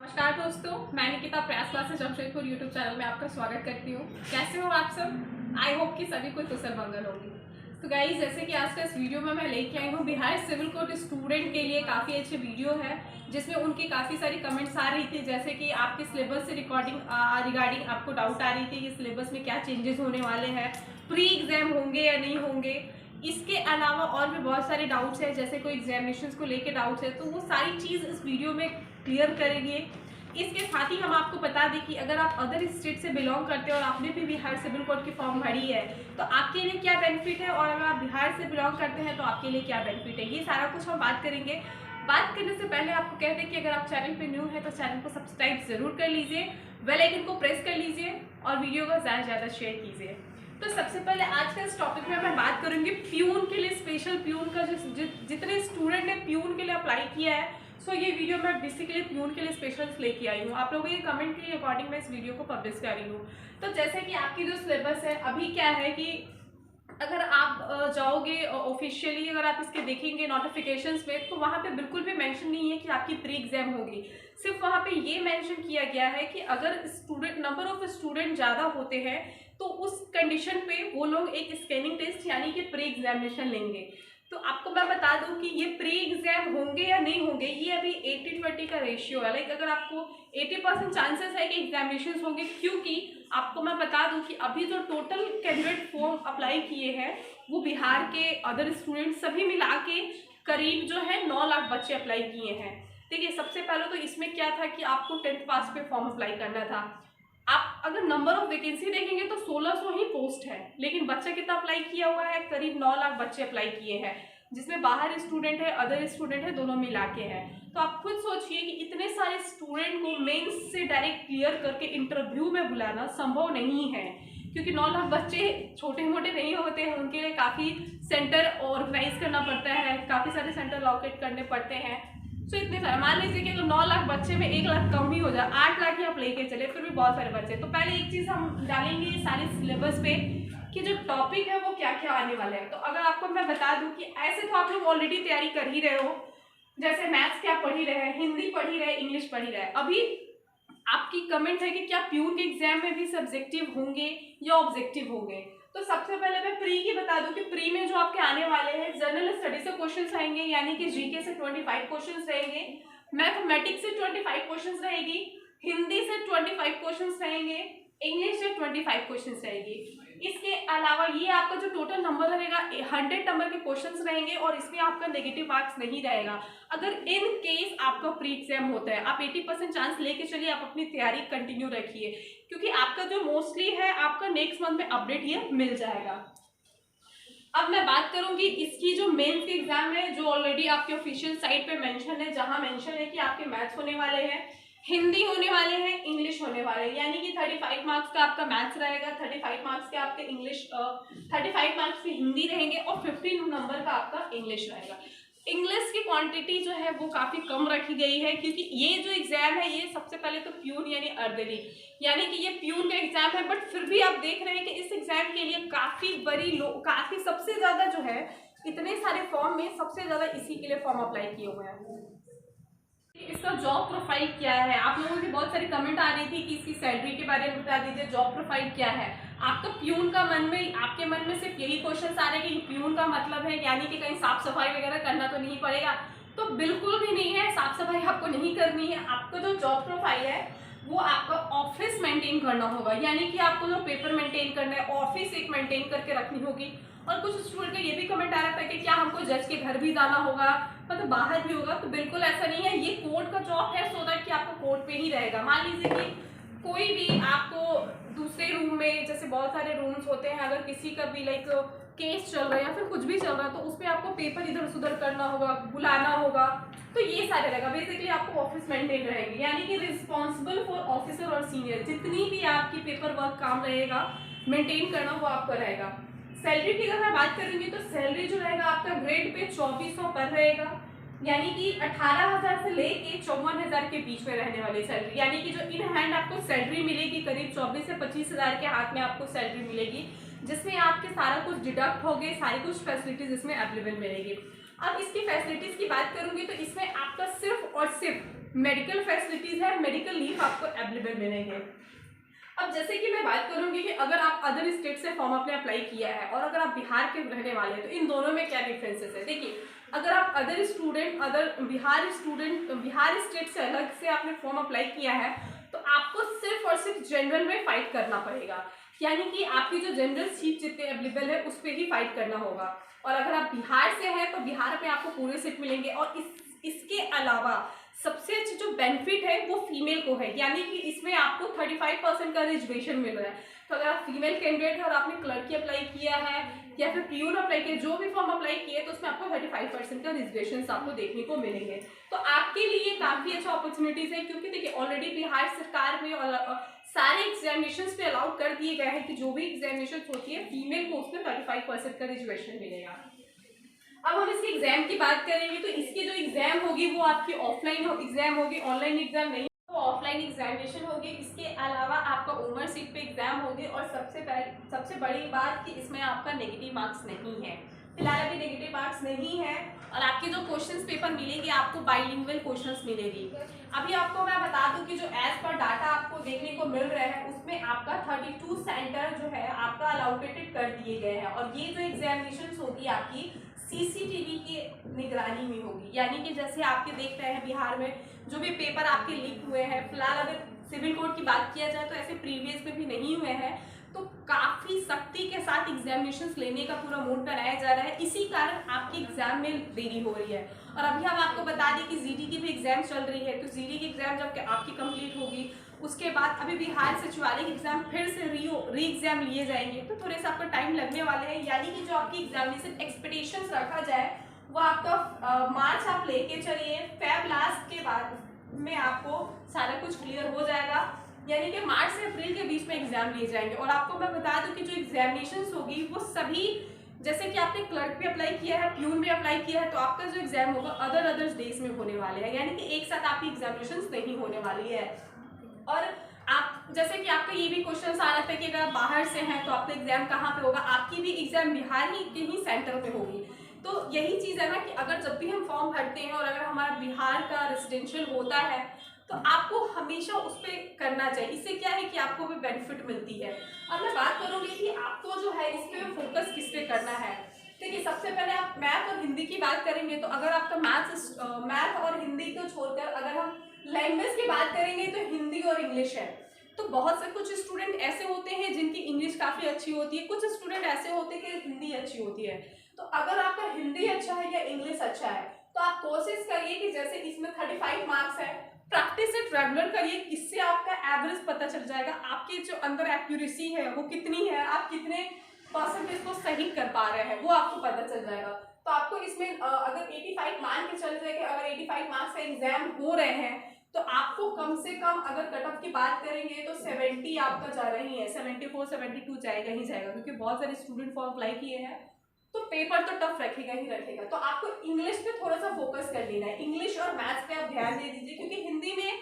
नमस्कार दोस्तों, मैं निकिता प्रयास क्लासेस जमशेदपुर यूट्यूब चैनल में आपका स्वागत करती हूँ। कैसे हो आप सब? आई होप कि सभी को कुशल मंगल होगी। तो गाइस, जैसे कि आज का इस वीडियो में मैं लेके आई हूँ बिहार सिविल कोड स्टूडेंट के लिए काफ़ी अच्छी वीडियो है, जिसमें उनकी काफ़ी सारी कमेंट्स आ रही थी। जैसे कि आपके सिलेबस से रिगार्डिंग आपको डाउट आ रही थी कि सिलेबस में क्या चेंजेस होने वाले हैं, प्री एग्जाम होंगे या नहीं होंगे। इसके अलावा और भी बहुत सारे डाउट्स हैं, जैसे कोई एग्जामिनेशंस को लेके डाउट्स है, तो वो सारी चीज़ इस वीडियो में क्लियर करेंगे। इसके साथ ही हम आपको बता दें कि अगर आप अदर स्टेट से बिलोंग करते हैं और आपने भी बिहार सिविल कोड की फॉर्म भरी है तो आपके लिए क्या बेनिफिट है, और अगर आप बिहार से बिलोंग करते हैं तो आपके लिए क्या बेनिफिट है, ये सारा कुछ हम बात करेंगे। बात करने से पहले आपको कह दें कि अगर आप चैनल पे न्यू है तो चैनल को सब्सक्राइब जरूर कर लीजिए, बेल आइकन को प्रेस कर लीजिए और वीडियो को ज़्यादा से ज़्यादा शेयर कीजिए। तो सबसे पहले आज के इस टॉपिक में मैं बात करूंगी प्यून के लिए। स्पेशल प्यून का जितने स्टूडेंट ने प्यून के लिए अप्लाई किया है, सो ये वीडियो मैं बेसिकली प्यून के लिए स्पेशल लेके आई हूँ। आप लोगों के कमेंट के अकॉर्डिंग मैं इस वीडियो को पब्लिश कर रही हूँ। तो जैसे कि आपकी जो सिलेबस है अभी क्या है कि अगर आप जाओगे ऑफिशियली, अगर आप इसके देखेंगे नोटिफिकेशंस में, तो वहाँ पे बिल्कुल भी मेंशन नहीं है कि आपकी प्री एग्जाम होगी। सिर्फ वहाँ पे ये मेंशन किया गया है कि अगर नंबर ऑफ स्टूडेंट ज़्यादा होते हैं तो उस कंडीशन पे वो लोग एक स्कैनिंग टेस्ट यानी कि प्री एग्जामिनेशन लेंगे। तो आपको मैं बता दूं कि ये प्री एग्जाम होंगे या नहीं होंगे, ये अभी 80-20 का रेशियो है। लाइक अगर आपको 80% चांसेस है कि एग्जामिनेशन होंगे, क्योंकि आपको मैं बता दूं कि अभी जो टोटल कैंडिडेट फॉर्म अप्लाई किए हैं वो बिहार के अदर स्टूडेंट सभी मिला के करीब जो है 9 लाख बच्चे अप्लाई किए हैं। देखिए, सबसे पहले तो इसमें क्या था कि आपको 10th पास पे फॉर्म अप्लाई करना था। आप अगर नंबर ऑफ वैकेंसी देखेंगे तो 1600 ही पोस्ट है, लेकिन बच्चा कितना अप्लाई किया हुआ है, करीब 9 लाख बच्चे अप्लाई किए हैं, जिसमें बाहर स्टूडेंट है अदर स्टूडेंट है, दोनों मिला के हैं। तो आप खुद सोचिए कि इतने सारे स्टूडेंट को मेंस से डायरेक्ट क्लियर करके इंटरव्यू में बुलाना संभव नहीं है, क्योंकि 9 लाख बच्चे छोटे मोटे नहीं होते हैं, उनके लिए काफ़ी सेंटर ऑर्गेनाइज करना पड़ता है, काफ़ी सारे सेंटर लॉकेट करने पड़ते हैं। सो इतने सारे, मान लीजिए कि अगर 9 लाख बच्चे में 1 लाख कम भी हो जाए, 8 लाख ही आप लेके चले, फिर भी बहुत सारे बच्चे। तो पहले एक चीज़ हम डालेंगे सारे सिलेबस पे कि जो टॉपिक है वो क्या क्या आने वाले हैं। तो अगर आपको मैं बता दूं कि ऐसे तो आप लोग ऑलरेडी तैयारी कर ही रहे हो, जैसे मैथ्स क्या पढ़ ही रहे हैं, हिंदी पढ़ ही रहे, इंग्लिश पढ़ ही रहे। अभी आपकी कमेंट है कि क्या प्यून के एग्जाम में भी सब्जेक्टिव होंगे या ऑब्जेक्टिव होंगे। तो सबसे पहले मैं प्री की बता दूं कि प्री में जो आपके आने वाले हैं, जनरल स्टडी से क्वेश्चंस आएंगे, यानी कि जीके से 25 क्वेश्चंस रहेंगे, मैथमेटिक्स से 25 क्वेश्चंस रहेगी, हिंदी से 25 क्वेश्चंस रहेंगे, इंग्लिश से 25 क्वेश्चंस रहेगी। इसके अलावा ये आपका जो टोटल नंबर रहेगा 100 नंबर के क्वेश्चंस रहेंगे, और इसमें आपका नेगेटिव मार्क्स नहीं रहेगा। अगर इन केस आपका प्री एग्जाम होता है, आप 80% चांस लेके चलिए, आप अपनी तैयारी कंटिन्यू रखिए, क्योंकि आपका जो मोस्टली है आपका नेक्स्ट मंथ में अपडेट ये मिल जाएगा। अब मैं बात करूंगी इसकी जो मेंस के एग्जाम है, जो ऑलरेडी आपके ऑफिशियल साइट पे मेंशन है, जहां मेंशन है कि आपके मैथ्स होने वाले हैं, हिंदी होने वाले हैं, इंग्लिश होने वाले हैं, यानी कि 35 मार्क्स का आपका मैथ्स रहेगा, 35 मार्क्स के आपके 35 मार्क्स की हिंदी रहेंगे, और 15 नंबर का आपका इंग्लिश रहेगा। इंग्लिश की क्वांटिटी जो है वो काफ़ी कम रखी गई है, क्योंकि ये जो एग्जाम है ये सबसे पहले तो प्यून यानी अर्दली, यानी कि ये प्यून का एग्जाम है, बट फिर भी आप देख रहे हैं कि इस एग्जाम के लिए काफ़ी सबसे ज़्यादा जो है, इतने सारे फॉर्म में सबसे ज़्यादा इसी के लिए फॉर्म अप्लाई किए हुए हैं। इसका जॉब प्रोफाइल क्या है, आप लोगों की बहुत सारी कमेंट आ रही थी कि इसकी सैलरी के बारे में बता दीजिए, जॉब प्रोफाइल क्या है। आपका प्यून का आपके मन में सिर्फ यही क्वेश्चन आ रहे हैं कि प्यून का मतलब है यानी कि कहीं साफ सफाई वगैरह करना तो नहीं पड़ेगा, तो बिल्कुल भी नहीं है, साफ सफाई आपको नहीं करनी है। आपका जो जॉब प्रोफाइल है वो आपका ऑफिस मेंटेन करना होगा, यानी कि आपको जो पेपर मेंटेन करना है, ऑफिस एक मेंटेन करके रखनी होगी। और कुछ स्टूडेंट का ये भी कमेंट आ रहा था कि क्या हमको जज के घर भी जाना होगा, मतलब बाहर भी होगा, तो बिल्कुल ऐसा नहीं है, ये कोर्ट का जॉब है, सो दैट कि आपको कोर्ट पे ही रहेगा। मान लीजिए कि कोई भी आपको दूसरे रूम में, जैसे बहुत सारे रूम्स होते हैं, अगर किसी का भी लाइक केस चल रहा है या फिर कुछ भी चल रहा है, तो उसमें आपको पेपर इधर उधर करना होगा, बुलाना होगा, तो ये सारे रहेगा। बेसिकली आपको ऑफिस मेंटेन रहेगी, यानी कि रिस्पॉन्सिबल फॉर ऑफिसर और सीनियर, जितनी भी आपकी पेपर वर्क काम रहेगा मेंटेन करना वो आपका रहेगा। सैलरी की अगर मैं बात करूंगी तो सैलरी जो रहेगा आपका ग्रेड पे 2400 पर रहेगा, यानी कि 18,000 से लेके 54,000 के बीच में रहने वाली सैलरी, यानी कि जो इन हैंड आपको सैलरी मिलेगी करीब 24 से 25,000 के हाथ में आपको सैलरी मिलेगी, जिसमें आपके सारा कुछ डिडक्ट हो गए, सारी कुछ फैसिलिटीज इसमें अवेलेबल मिलेगी। अब इसकी फैसिलिटीज की बात करूंगी तो इसमें आपका सिर्फ और सिर्फ मेडिकल फैसिलिटीज़ है, मेडिकल लीव आपको अवेलेबल मिलेंगे। अब जैसे कि मैं बात करूंगी कि अगर आप अदर स्टेट से फॉर्म आपने अप्लाई किया है और अगर आप बिहार के रहने वाले हैं तो इन दोनों में क्या डिफरेंसेस है। देखिए, अगर आप बिहार स्टेट से अलग से आपने फॉर्म अप्लाई किया है तो आपको सिर्फ और सिर्फ जनरल में फाइट करना पड़ेगा, यानी कि आपकी जो जनरल सीट जितने अवेलेबल है उस पर ही फाइट करना होगा। और अगर आप बिहार से हैं तो बिहार में आपको पूरे सीट मिलेंगे। और इसके अलावा सबसे अच्छी जो बेनिफिट है वो फीमेल को है, यानी कि इसमें आपको 35% का रिजर्वेशन मिल रहा है। तो अगर आप फीमेल कैंडिडेट है और आपने क्लर्क की अप्लाई किया है या फिर पीयून अप्लाई किया, जो भी फॉर्म अप्लाई किए तो उसमें आपको 35% का रिजर्वेशन आपको देखने को मिलेंगे। तो आपके लिए काफ़ी अच्छा अपॉर्चुनिटीज़ है, क्योंकि देखिए ऑलरेडी बिहार सरकार में और सारे एग्जामिनेशन पे अलाउड कर दिए गए हैं कि जो भी एग्जामिनेशन होती है फीमेल को उसमें 35% का रिजर्वेशन मिलेगा। अब हम इसके एग्जाम की बात करेंगे तो इसकी जो एग्जाम होगी वो आपकी ऑफलाइन एग्जाम होगी, ऑनलाइन एग्जाम नहीं, तो ऑफलाइन एग्जामिनेशन होगी। इसके अलावा आपका उमर सीट पे एग्जाम होगी और सबसे बड़ी बात कि इसमें आपका नेगेटिव मार्क्स नहीं है, फिलहाल अभी नेगेटिव मार्क्स नहीं है। और आपके जो क्वेश्चंस पेपर मिलेंगे आपको बाइलिंगुअल क्वेश्चंस मिलेगी। अभी आपको मैं बता दूं कि जो एज पर डाटा आपको देखने को मिल रहा है उसमें आपका 32 सेंटर जो है आपका अलाउटेड कर दिए गए हैं। और ये जो एग्जामिनेशन होगी आपकी सीसीटीवी की निगरानी में होगी, यानी कि जैसे आपके देख रहे हैं बिहार में जो भी पेपर आपके लीक हुए हैं, फिलहाल अगर सिविल कोड की बात किया जाए तो ऐसे प्रीवियस में भी नहीं हुए हैं, तो काफ़ी सख्ती के साथ एग्जामिनेशंस लेने का पूरा मूड बनाया जा रहा है। इसी कारण आपकी एग्जाम में देरी हो रही है। और अभी हम आपको बता दें कि जीडी की भी एग्जाम चल रही है, तो जीडी की एग्जाम जब आपकी कंप्लीट होगी उसके बाद अभी बिहार सचिवालय एग्जाम फिर से री एग्जाम लिए जाएंगे, तो थोड़े से आपका टाइम लगने वाले हैं। यानी कि जो आपकी एग्जामिनेशन एक्सपेक्टेशंस रखा जाए वो आपका मार्च आप लेके चलिए, फेब लास्ट के बाद में आपको सारा कुछ क्लियर हो जाएगा, यानी कि मार्च से अप्रैल के बीच में एग्जाम लिए जाएंगे। और आपको मैं बता दूं कि जो एग्जामिनेशंस होगी वो सभी, जैसे कि आपने क्लर्क भी अप्लाई किया है, प्यून भी अप्लाई किया है, तो आपका जो एग्जाम होगा अदर डेज में होने वाले हैं, यानी कि एक साथ आपकी एग्जामिनेशंस नहीं होने वाली है। और आप जैसे कि आपका ये भी क्वेश्चन आ रहा था कि अगर आप बाहर से हैं तो आपका एग्जाम कहाँ पे होगा, आपकी भी एग्जाम बिहार ही के ही सेंटर पे होगी। तो यही चीज़ है ना कि अगर जब भी हम फॉर्म भरते हैं और अगर हमारा बिहार का रेजिडेंशियल होता है तो आपको हमेशा उस पर करना चाहिए। इससे क्या है कि आपको भी बेनिफिट मिलती है। अब मैं बात करूँगी कि आपको जो है इस पर फोकस किस पे करना है। देखिए, सबसे पहले आप मैथ और हिंदी की बात करेंगे तो अगर आपका मैथ और हिंदी को छोड़कर अगर हम लैंग्वेज की बात करेंगे तो हिंदी और इंग्लिश है। तो बहुत से कुछ स्टूडेंट ऐसे होते हैं जिनकी इंग्लिश काफ़ी अच्छी होती है, कुछ स्टूडेंट ऐसे होते हैं कि हिंदी अच्छी होती है। तो अगर आपका हिंदी अच्छा है या इंग्लिश अच्छा है तो आप कोशिश करिए कि जैसे इसमें 35 मार्क्स है, प्रैक्टिस से रेगुलर करिए, इससे आपका एवरेज पता चल जाएगा आपकी जो अंदर एक्यूरेसी है वो कितनी है, आप कितने परसेंटेज को सही कर पा रहे हैं वो आपको पता चल जाएगा। तो आपको इसमें अगर 85 मान के चल जाएगा, अगर 85 मार्क्स का एग्जाम हो रहे हैं तो आपको कम से कम अगर कट ऑफ की बात करेंगे तो 70 आपका जा रही है, 74 72 जाएगा ही जाएगा, क्योंकि बहुत सारे स्टूडेंट फॉर्म अप्लाई किए हैं तो पेपर तो टफ रखेगा ही रखेगा। तो आपको इंग्लिश पे थोड़ा सा फोकस कर लेना है, इंग्लिश और मैथ्स पे आप ध्यान दे दीजिए, क्योंकि हिंदी में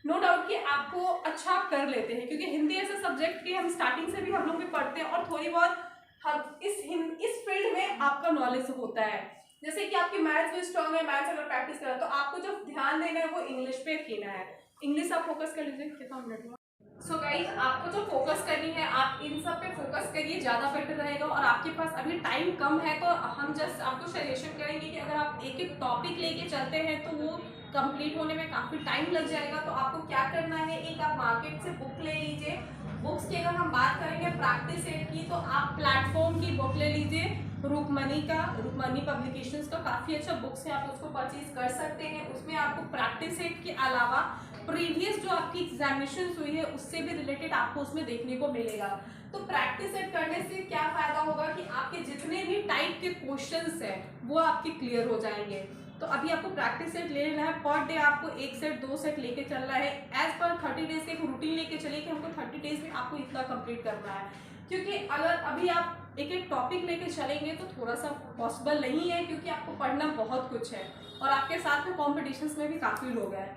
नो डाउट कि आपको अच्छा आप कर लेते हैं, क्योंकि हिंदी ऐसा सब्जेक्ट कि हम स्टार्टिंग से भी हम लोग भी पढ़ते हैं और थोड़ी बहुत हम इस फील्ड में आपका नॉलेज होता है। जैसे कि आपकी मैथ्स भी स्ट्रॉन्ग है, मैथ्स अगर प्रैक्टिस करा तो आपको जो ध्यान देना है वो इंग्लिश पे देना है। इंग्लिश आप फोकस कर लीजिए। कितना मिनट हुआ? सो गाइज, आपको जो फोकस करनी है आप इन सब पे फोकस करिए, ज़्यादा बेटर रहेगा। और आपके पास अभी टाइम कम है तो हम जस्ट आपको सजेशन करेंगे कि अगर आप एक एक टॉपिक लेके चलते हैं तो वो कंप्लीट होने में काफ़ी टाइम लग जाएगा। तो आपको क्या करना है, एक आप मार्केट से बुक ले लीजिए। बुक्स की अगर हम बात करेंगे प्रैक्टिस सेट की तो आप प्लेटफॉर्म की बुक ले लीजिए, रुकमनी पब्लिकेशंस का काफ़ी अच्छा बुक्स है, आप उसको परचेज कर सकते हैं। उसमें आपको प्रैक्टिस सेट के अलावा प्रीवियस जो आपकी एग्जामिनेशन हुई है उससे भी रिलेटेड आपको उसमें देखने को मिलेगा। तो प्रैक्टिस सेट करने से क्या फायदा होगा कि आपके जितने भी टाइप के क्वेश्चंस हैं वो आपके क्लियर हो जाएंगे। तो अभी आपको प्रैक्टिस सेट ले लेना है, पर डे आपको 1 सेट 2 सेट लेके चलना है। एज पर 30 डेज के एक रूटीन लेके चलिए कि हमको 30 डेज में आपको इतना कंप्लीट करना है, क्योंकि अगर अभी आप एक एक टॉपिक लेके चलेंगे तो थोड़ा सा पॉसिबल नहीं है, क्योंकि आपको पढ़ना बहुत कुछ है और आपके साथ में कॉम्पिटिशन्स में भी काफ़ी लोग हैं।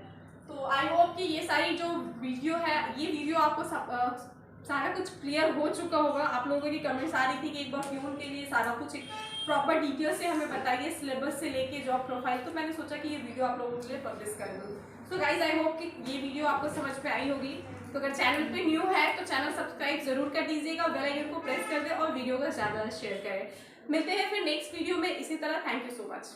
तो आई होप कि ये सारी जो वीडियो है, ये वीडियो आपको सारा कुछ क्लियर हो चुका होगा। आप लोगों की कमेंट्स आ रही थी कि एक बार प्यून के लिए सारा कुछ प्रॉपर डिटेल से हमें बताइए, सिलेबस से लेके जॉब प्रोफाइल। तो मैंने सोचा कि ये वीडियो आप लोगों के लिए पब्लिश कर दूँ। सो गाइज आई होप कि ये वीडियो आपको समझ में आई होगी। तो अगर चैनल पे न्यू है तो चैनल सब्सक्राइब जरूर कर दीजिएगा, बेल आइकन को प्रेस कर दें और वीडियो को ज़्यादा शेयर करें। मिलते हैं फिर नेक्स्ट वीडियो में इसी तरह। Thank you so much.